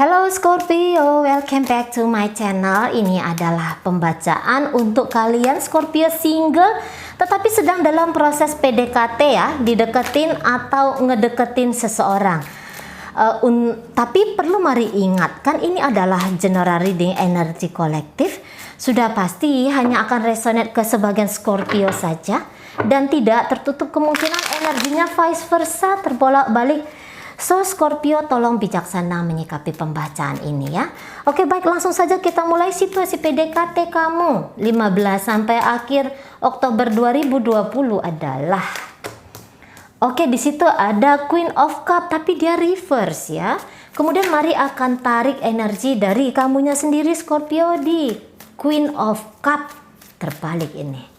Halo Scorpio, welcome back to my channel. Ini adalah pembacaan untuk kalian Scorpio single tetapi sedang dalam proses PDKT ya, dideketin atau ngedeketin seseorang. Tapi perlu mari ingat, kan ini adalah general reading energi kolektif. Sudah pasti hanya akan resonate ke sebagian Scorpio saja dan tidak tertutup kemungkinan energinya vice versa terbolak-balik. So Scorpio tolong bijaksana menyikapi pembacaan ini ya. Oke baik, langsung saja kita mulai situasi PDKT kamu 15 sampai akhir Oktober 2020 adalah di situ ada Queen of Cup tapi dia reverse ya. Kemudian mari akan tarik energi dari kamunya sendiri Scorpio di Queen of Cup terbalik ini.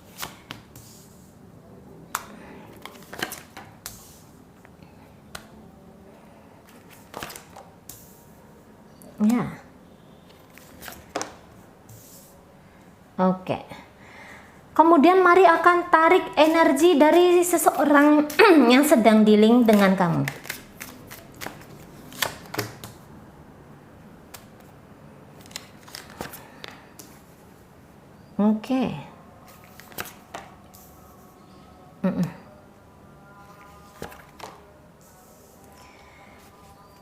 Ya. Oke. Kemudian mari akan tarik energi dari seseorang yang sedang dealing dengan kamu. Oke.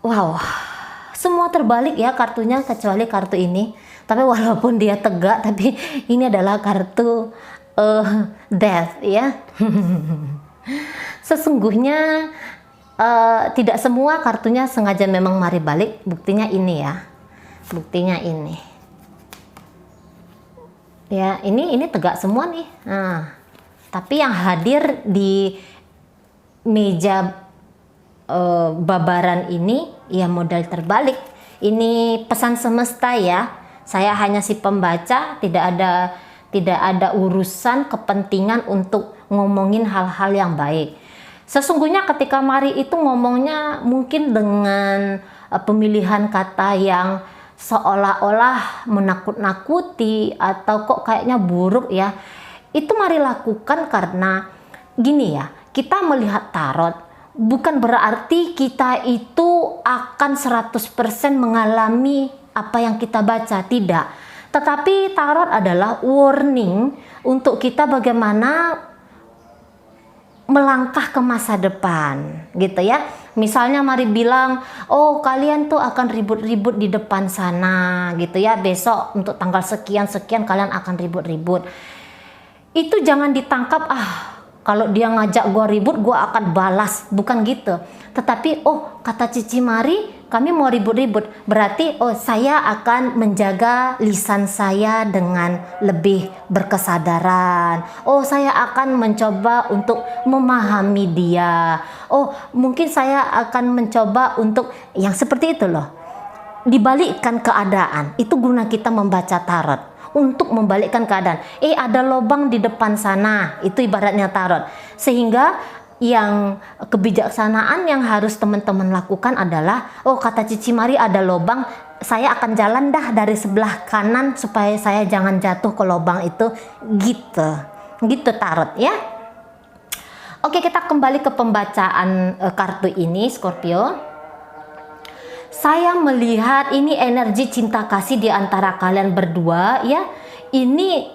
Wow. Semua terbalik ya kartunya kecuali kartu ini. Tapi walaupun dia tegak, tapi ini adalah kartu death ya. Sesungguhnya tidak semua kartunya sengaja memang mari balik. Buktinya ini ya. Buktinya ini. Ya, ini tegak semua nih. Nah, tapi yang hadir di meja babaran ini ya modal terbalik. Ini pesan semesta ya. Saya hanya si pembaca, tidak ada urusan kepentingan untuk ngomongin hal-hal yang baik. Sesungguhnya ketika mari itu ngomongnya mungkin dengan pemilihan kata yang seolah-olah menakut-nakuti atau kok kayaknya buruk ya. Itu mari lakukan karena gini ya, kita melihat tarot bukan berarti kita itu akan 100% mengalami apa yang kita baca, tidak. Tetapi tarot adalah warning untuk kita bagaimana melangkah ke masa depan, gitu ya. Misalnya mari bilang, oh kalian tuh akan ribut-ribut di depan sana, gitu ya. Besok untuk tanggal sekian-sekian kalian akan ribut-ribut. Itu jangan ditangkap, kalau dia ngajak gua ribut, gua akan balas. Bukan gitu. Tetapi, kata Cici Mari, kami mau ribut-ribut. Berarti, saya akan menjaga lisan saya dengan lebih berkesadaran. Saya akan mencoba untuk memahami dia. Mungkin saya akan mencoba untuk, yang seperti itu loh. Dibalikkan keadaan. Itu guna kita membaca tarot. Untuk membalikkan keadaan. Ada lubang di depan sana. Itu ibaratnya tarot. Sehingga yang kebijaksanaan yang harus teman-teman lakukan adalah, kata Cici Mari ada lubang, saya akan jalan dah dari sebelah kanan supaya saya jangan jatuh ke lubang itu. Gitu tarot ya. Oke, kita kembali ke pembacaan kartu ini Scorpio. Saya melihat ini energi cinta kasih di antara kalian berdua ya. Ini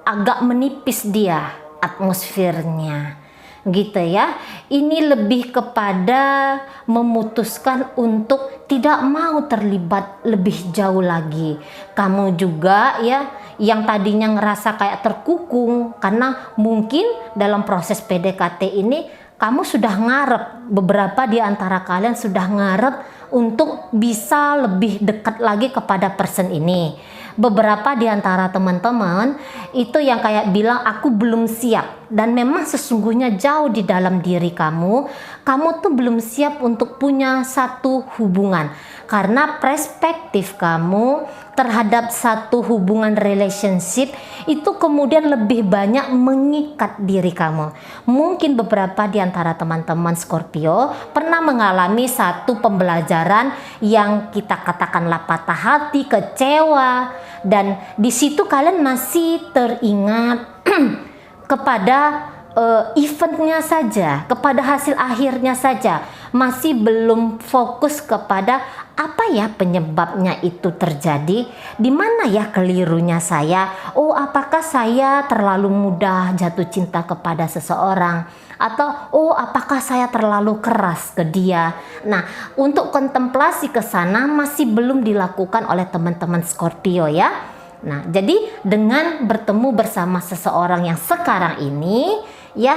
agak menipis dia atmosfernya. Gitu ya. Ini lebih kepada memutuskan untuk tidak mau terlibat lebih jauh lagi. Kamu juga ya yang tadinya ngerasa kayak terkukung karena mungkin dalam proses PDKT ini kamu sudah ngarep, beberapa di antara kalian sudah ngarep untuk bisa lebih dekat lagi kepada person ini. Beberapa di antara teman-teman itu yang kayak bilang aku belum siap, dan memang sesungguhnya jauh di dalam diri kamu tuh belum siap untuk punya satu hubungan karena perspektif kamu terhadap satu hubungan relationship itu kemudian lebih banyak mengikat diri kamu. Mungkin beberapa di antara teman-teman Scorpio pernah mengalami satu pembelajaran yang kita katakanlah patah hati, kecewa, dan di situ kalian masih teringat kepada eventnya saja, kepada hasil akhirnya saja, masih belum fokus kepada apa ya penyebabnya itu terjadi, di mana ya kelirunya saya. Oh, apakah saya terlalu mudah jatuh cinta kepada seseorang, atau oh apakah saya terlalu keras ke dia. Nah, untuk kontemplasi ke sana masih belum dilakukan oleh teman-teman Scorpio ya. Nah, jadi dengan bertemu bersama seseorang yang sekarang ini ya,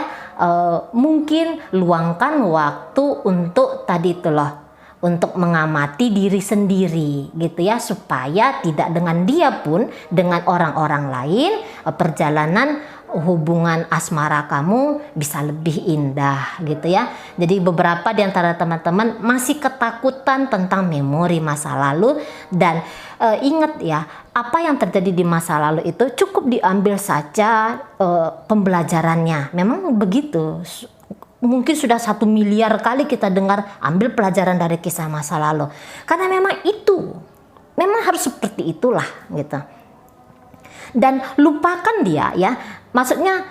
mungkin luangkan waktu untuk tadi itu loh, untuk mengamati diri sendiri gitu ya, supaya tidak dengan dia pun dengan orang-orang lain perjalanan hubungan asmara kamu bisa lebih indah gitu ya. Jadi beberapa di antara teman-teman masih ketakutan tentang memori masa lalu, dan ingat ya, apa yang terjadi di masa lalu itu cukup diambil saja pembelajarannya. Memang begitu. Mungkin sudah 1 miliar kali kita dengar ambil pelajaran dari kisah masa lalu. Karena memang itu, memang harus seperti itulah gitu. Dan lupakan dia ya, maksudnya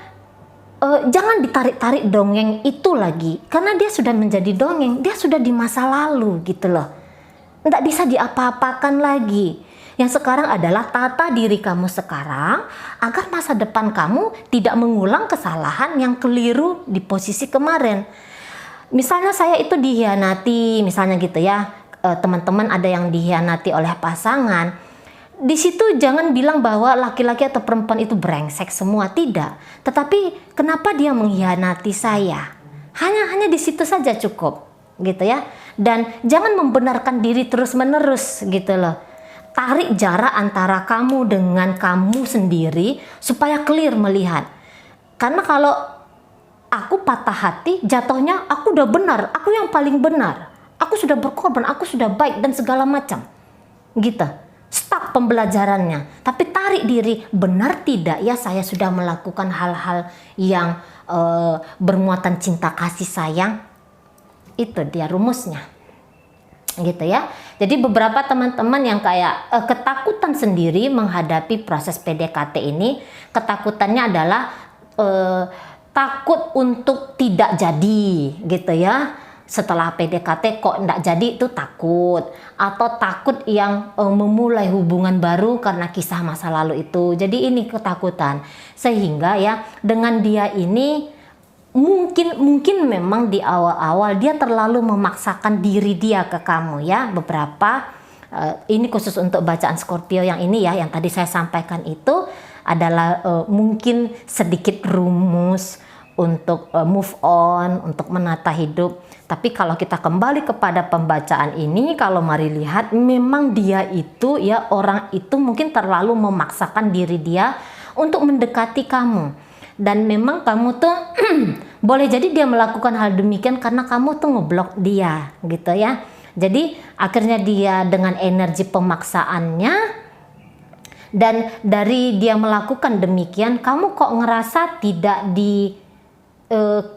jangan ditarik-tarik dongeng itu lagi, karena dia sudah menjadi dongeng, dia sudah di masa lalu gitu loh, nggak bisa diapa-apakan lagi. Yang sekarang adalah tata diri kamu sekarang agar masa depan kamu tidak mengulang kesalahan yang keliru di posisi kemarin. Misalnya saya itu dihianati misalnya gitu ya, teman-teman ada yang dihianati oleh pasangan. Di situ jangan bilang bahwa laki-laki atau perempuan itu brengsek semua, tidak. Tetapi kenapa dia mengkhianati saya? Hanya di situ saja cukup, gitu ya. Dan jangan membenarkan diri terus-menerus, gitu loh. Tarik jarak antara kamu dengan kamu sendiri supaya clear melihat. Karena kalau aku patah hati, jatuhnya aku udah benar, aku yang paling benar. Aku sudah berkorban, aku sudah baik dan segala macam. Gitu. Stop pembelajarannya, tapi tarik diri, benar tidak ya saya sudah melakukan hal-hal yang bermuatan cinta kasih sayang. Itu dia rumusnya gitu ya. Jadi beberapa teman-teman yang kayak ketakutan sendiri menghadapi proses PDKT ini, ketakutannya adalah takut untuk tidak jadi gitu ya. Setelah PDKT kok enggak jadi, itu takut. Atau takut yang memulai hubungan baru karena kisah masa lalu itu. Jadi ini ketakutan. Sehingga ya dengan dia ini mungkin memang di awal-awal dia terlalu memaksakan diri dia ke kamu ya. Beberapa ini khusus untuk bacaan Scorpio yang ini ya, yang tadi saya sampaikan itu adalah mungkin sedikit rumus untuk move on, untuk menata hidup. Tapi kalau kita kembali kepada pembacaan ini, kalau mari lihat, memang dia itu ya, orang itu mungkin terlalu memaksakan diri dia untuk mendekati kamu. Dan memang kamu tuh boleh jadi dia melakukan hal demikian karena kamu tuh ngeblok dia gitu ya. Jadi akhirnya dia dengan energi pemaksaannya, dan dari dia melakukan demikian, kamu kok ngerasa tidak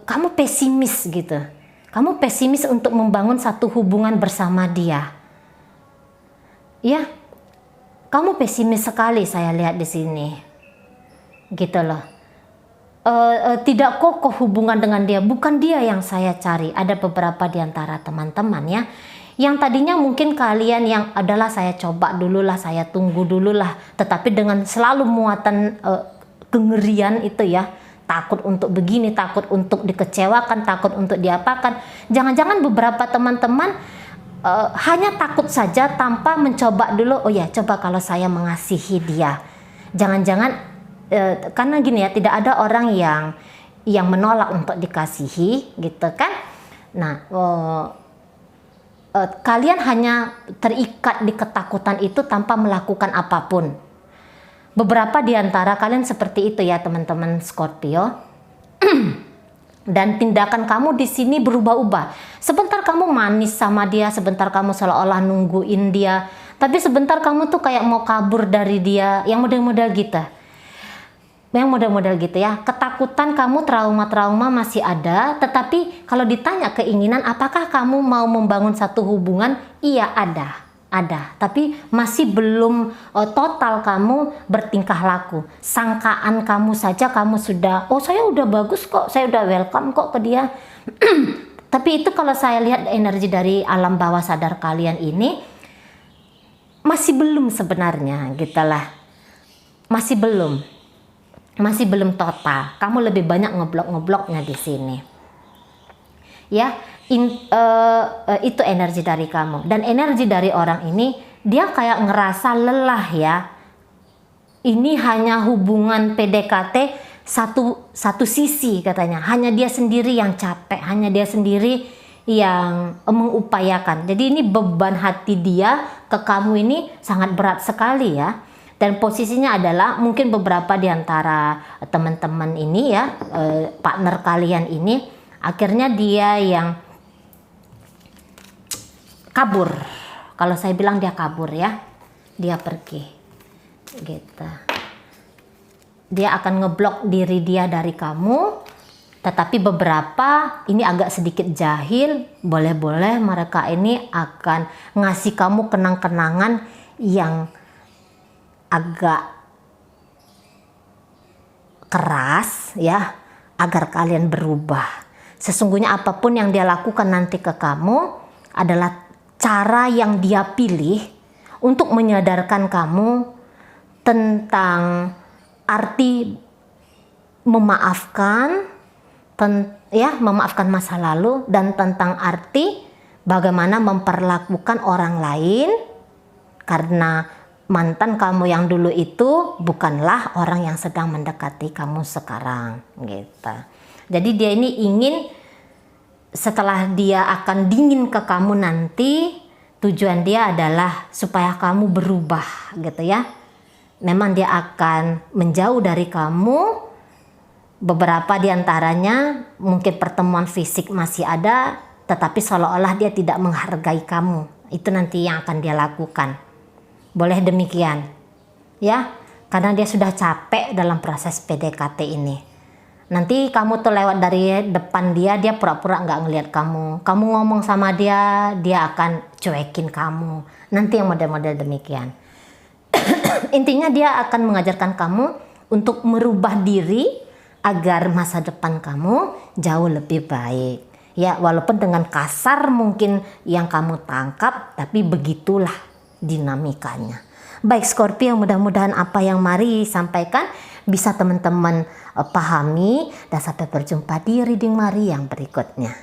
kamu pesimis gitu. Kamu pesimis untuk membangun satu hubungan bersama dia. Ya, kamu pesimis sekali saya lihat di sini. Gitu loh. Tidak kokoh hubungan dengan dia, bukan dia yang saya cari. Ada beberapa di antara teman-teman ya, yang tadinya mungkin kalian yang adalah saya coba dululah, saya tunggu dululah, tetapi dengan selalu muatan kengerian itu ya, takut untuk begini, takut untuk dikecewakan, takut untuk diapakan. Jangan-jangan beberapa teman-teman hanya takut saja tanpa mencoba dulu. Oh ya, coba kalau saya mengasihi dia. Jangan-jangan karena gini ya, tidak ada orang yang menolak untuk dikasihi gitu kan. Nah, kalian hanya terikat di ketakutan itu tanpa melakukan apapun. Beberapa di antara kalian seperti itu ya teman-teman Scorpio. Dan tindakan kamu di sini berubah-ubah. Sebentar kamu manis sama dia, sebentar kamu seolah-olah nungguin dia, tapi sebentar kamu tuh kayak mau kabur dari dia, yang model-model gitu. Yang model-model gitu ya. Ketakutan kamu, trauma-trauma masih ada, tetapi kalau ditanya keinginan apakah kamu mau membangun satu hubungan? Iya, ada. Tapi masih belum total kamu bertingkah laku. Sangkaan kamu saja kamu sudah, oh saya udah bagus kok, saya udah welcome kok ke dia. Tapi itu kalau saya lihat energi dari alam bawah sadar kalian ini masih belum sebenarnya gitu lah. Masih belum total. Kamu lebih banyak ngebloknya di sini. Ya, itu energi dari kamu. Dan energi dari orang ini, dia kayak ngerasa lelah ya. Ini hanya hubungan PDKT satu sisi katanya. Hanya dia sendiri yang capek, hanya dia sendiri yang mengupayakan. Jadi ini beban hati dia ke kamu ini sangat berat sekali ya. Dan posisinya adalah mungkin beberapa di antara teman-teman ini ya, partner kalian ini, akhirnya dia yang kabur. Kalau saya bilang dia kabur ya, dia pergi gitu. Dia akan ngeblok diri dia dari kamu. Tetapi beberapa ini agak sedikit jahil, boleh-boleh mereka ini akan ngasih kamu kenang-kenangan yang agak keras ya, agar kalian berubah. Sesungguhnya apapun yang dia lakukan nanti ke kamu adalah cara yang dia pilih untuk menyadarkan kamu tentang arti memaafkan, memaafkan masa lalu, dan tentang arti bagaimana memperlakukan orang lain, karena mantan kamu yang dulu itu bukanlah orang yang sedang mendekati kamu sekarang gitu. Jadi dia ini ingin setelah dia akan dingin ke kamu nanti, tujuan dia adalah supaya kamu berubah gitu ya. Memang dia akan menjauh dari kamu. Beberapa diantaranya mungkin pertemuan fisik masih ada, tetapi seolah-olah dia tidak menghargai kamu. Itu nanti yang akan dia lakukan. Boleh demikian ya, karena dia sudah capek dalam proses PDKT ini. Nanti kamu tuh lewat dari depan dia pura-pura nggak ngelihat kamu. Kamu ngomong sama dia akan cuekin kamu. Nanti yang model-model demikian. Intinya dia akan mengajarkan kamu untuk merubah diri agar masa depan kamu jauh lebih baik. Ya, walaupun dengan kasar mungkin yang kamu tangkap, tapi begitulah dinamikanya. Baik Scorpio, mudah-mudahan apa yang Mari sampaikan bisa teman-teman pahami, dan sampai berjumpa di reading Mari yang berikutnya.